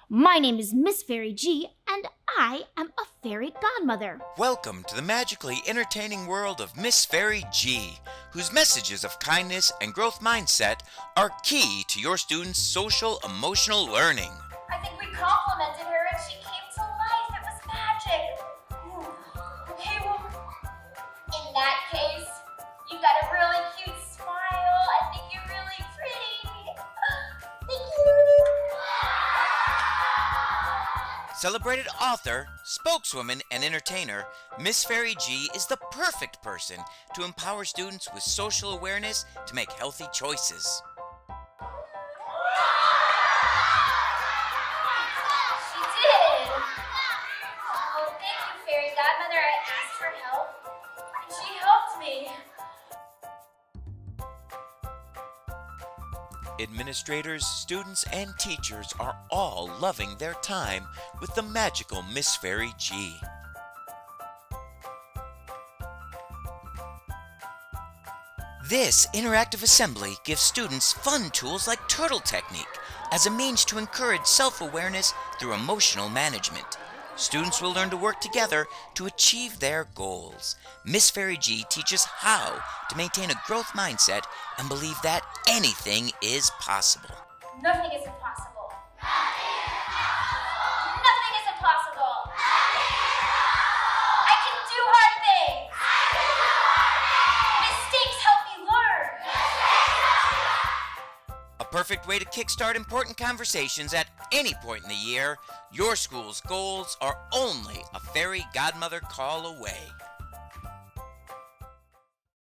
My name is Miss Fairy G, and I am a fairy godmother. Welcome to the magically entertaining world of Miss Fairy G, whose messages of kindness and growth mindset are key to your students' social emotional learning. I think we complimented her and she came to life. It was magic. Ooh. Okay, well, in that case, you've got a really cute smile. I think you're really pretty. Thank you. Celebrated author, spokeswoman, and entertainer, Miss Fairy G is the perfect person to empower students with social awareness to make healthy choices. She did. Oh, thank you, Fairy Godmother. I asked for help, and she helped me. Administrators, students, and teachers are all loving their time with the magical Miss Fairy G. This interactive assembly gives students fun tools like Turtle Technique as a means to encourage self-awareness through emotional management. Students will learn to work together to achieve their goals. Miss Fairy G teaches how to maintain a growth mindset and believe that anything is possible. Nothing is impossible. Nothing is impossible. I can do hard things. Mistakes help me learn. A perfect way to kickstart important conversations at any point in the year. Your school's goals are only a fairy godmother call away.